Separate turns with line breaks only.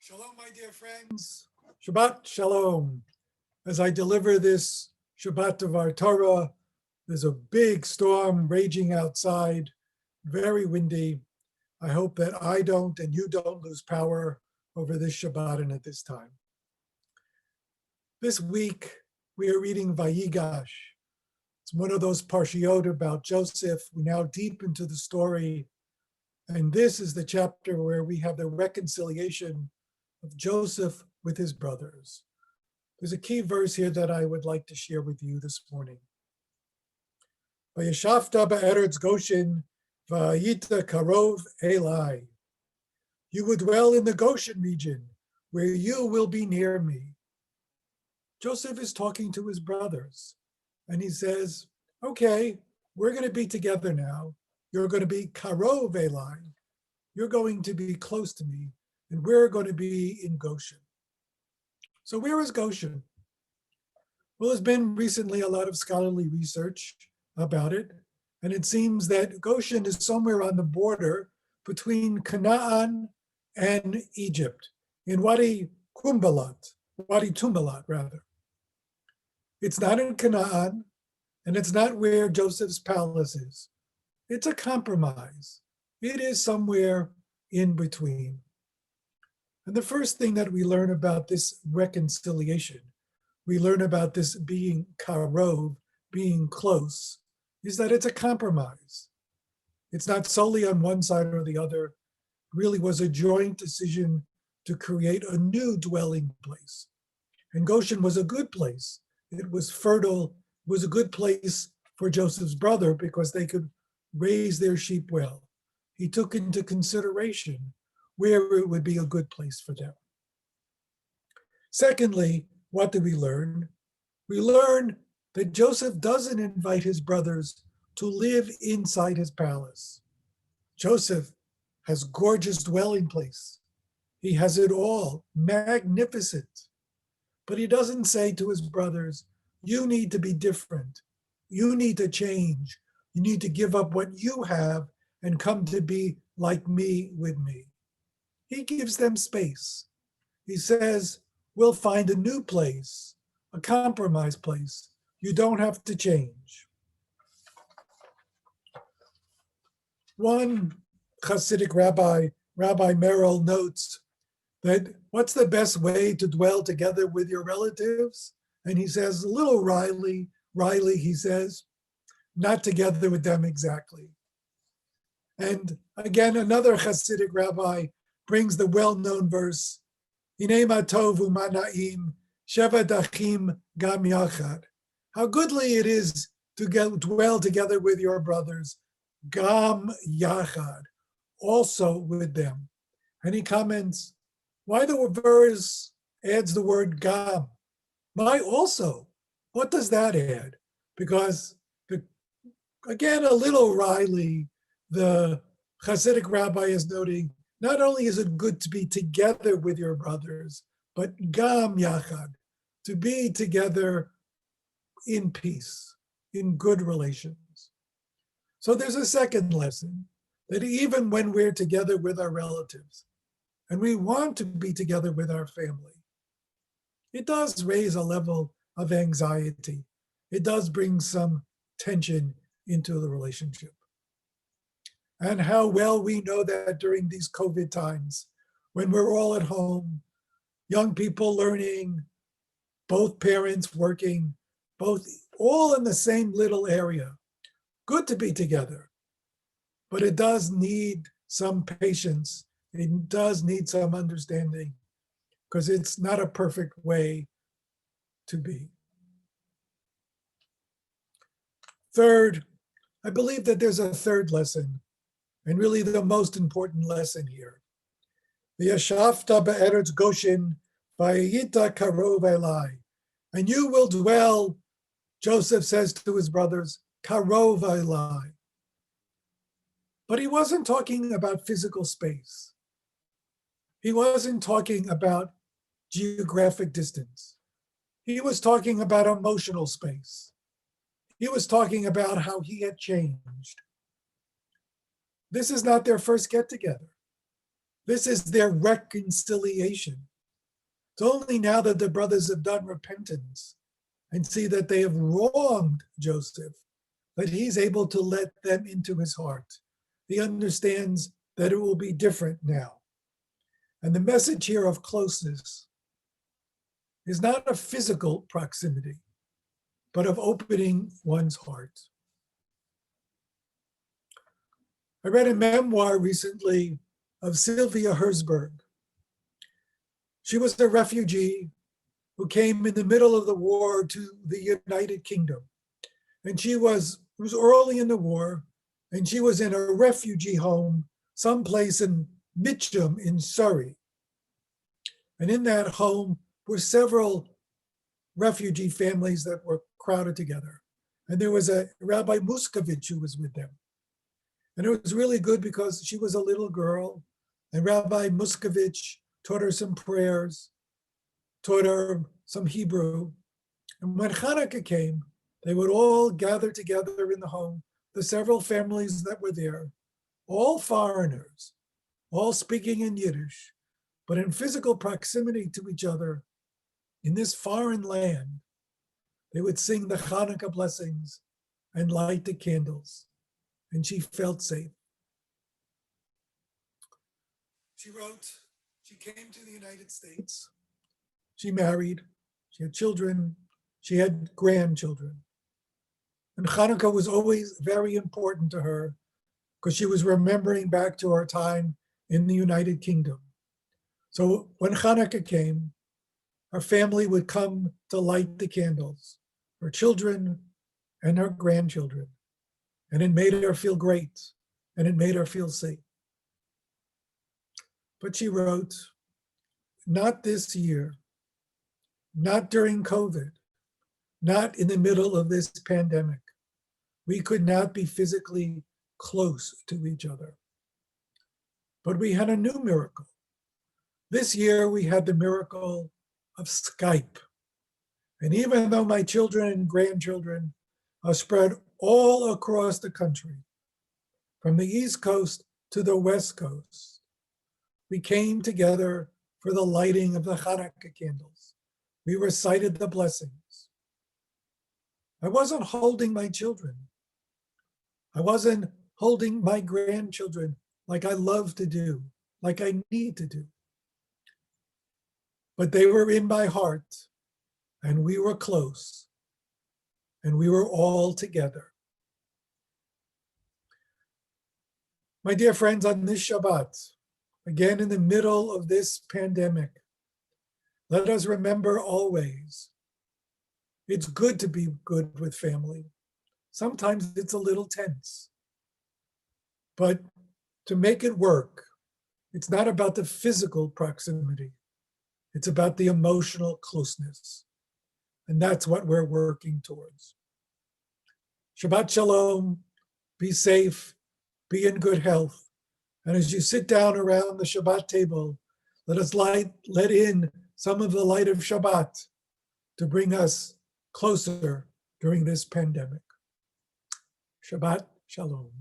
Shalom, my dear friends. Shabbat Shalom. As I deliver this Shabbat Dvar Torah, there's a big storm raging outside, very windy. I hope that I don't and you don't lose power over this Shabbat and at this time. This week, we are reading Yiggash. It's one of those parshiot about Joseph. We're now deep into the story. And this is the chapter where we have the reconciliation of Joseph with his brothers. There's a key verse here that I would like to share with you this morning. Vayeshavta ba'eretz Goshen va'ayita karov elai. You will dwell in the Goshen region, where you will be near me. Joseph is talking to his brothers, and he says, okay, we're going to be together now. You're going to be karov elai. You're going to be close to me, and we're going to be in Goshen. So where is Goshen? Well, there's been recently a lot of scholarly research about it, and it seems that Goshen is somewhere on the border between Canaan and Egypt, in Wadi Tumbalat rather. It's not in Canaan, and it's not where Joseph's palace is. It's a compromise. It is somewhere in between. And the first thing that we learn about this reconciliation, we learn about this being karov, being close, is that it's a compromise. It's not solely on one side or the other. It really was a joint decision to create a new dwelling place. And Goshen was a good place. It was fertile, it was a good place for Joseph's brother because they could raise their sheep well. He took into consideration where it would be a good place for them. Secondly, what do we learn? We learn that Joseph doesn't invite his brothers to live inside his palace. Joseph has gorgeous dwelling place. He has it all, magnificent. But he doesn't say to his brothers, you need to be different. You need to change. You need to give up what you have and come to be like me with me. He gives them space. He says, we'll find a new place, a compromise place. You don't have to change. One Hasidic rabbi, Rabbi Merrill, notes that what's the best way to dwell together with your relatives? And he says, a little wryly, he says, not together with them exactly. And again, another Hasidic rabbi brings the well-known verse, Hinei ma tov u'ma na'im, shevet achim gam yachad. How goodly it is to dwell together with your brothers, gam yachad, also with them. And he comments, why the verse adds the word gam? Why also? What does that add? Because, again, a little wryly, the Hasidic rabbi is noting, not only is it good to be together with your brothers, but gam yachad, to be together in peace, in good relations. So there's a second lesson, that even when we're together with our relatives, and we want to be together with our family, it does raise a level of anxiety. It does bring some tension into the relationship. And how well we know that during these COVID times, when we're all at home, young people learning, both parents working, both all in the same little area. Good to be together, but it does need some patience. It does need some understanding because it's not a perfect way to be. Third, I believe that there's a third lesson, and really the most important lesson here. V'yashavta ba'eretz Goshen v'ayita karov elai. And you will dwell, Joseph says to his brothers, karov elai. But he wasn't talking about physical space. He wasn't talking about geographic distance. He was talking about emotional space. He was talking about how he had changed. This is not their first get-together. This is their reconciliation. It's only now that the brothers have done repentance and see that they have wronged Joseph that he's able to let them into his heart. He understands that it will be different now. And the message here of closeness is not a physical proximity, but of opening one's heart. I read a memoir recently of Sylvia Herzberg. She was a refugee who came in the middle of the war to the United Kingdom. And it was early in the war, and she was in a refugee home someplace in Mitcham in Surrey. And in that home were several refugee families that were crowded together. And there was a Rabbi Muscovich who was with them. And it was really good because she was a little girl, and Rabbi Muscovich taught her some prayers, taught her some Hebrew. And when Hanukkah came, they would all gather together in the home, the several families that were there, all foreigners, all speaking in Yiddish, but in physical proximity to each other in this foreign land. They would sing the Hanukkah blessings and light the candles, and she felt safe. She wrote, she came to the United States. She married, she had children, she had grandchildren. And Hanukkah was always very important to her because she was remembering back to her time in the United Kingdom. So when Hanukkah came, her family would come to light the candles, her children and her grandchildren. And it made her feel great, and it made her feel safe. But she wrote, not this year, not during COVID, not in the middle of this pandemic. We could not be physically close to each other. But we had a new miracle. This year we had the miracle of Skype. And even though my children and grandchildren are spread all across the country, from the East Coast to the West Coast, we came together for the lighting of the Hanukkah candles. We recited the blessings. I wasn't holding my children. I wasn't holding my grandchildren like I love to do, like I need to do. But they were in my heart, and we were close, and we were all together. My dear friends, on this Shabbat, again in the middle of this pandemic, let us remember always, it's good to be good with family. Sometimes it's a little tense, but to make it work, it's not about the physical proximity. It's about the emotional closeness. And that's what we're working towards. Shabbat Shalom, be safe, be in good health. And as you sit down around the Shabbat table, let us let in some of the light of Shabbat to bring us closer during this pandemic. Shabbat Shalom.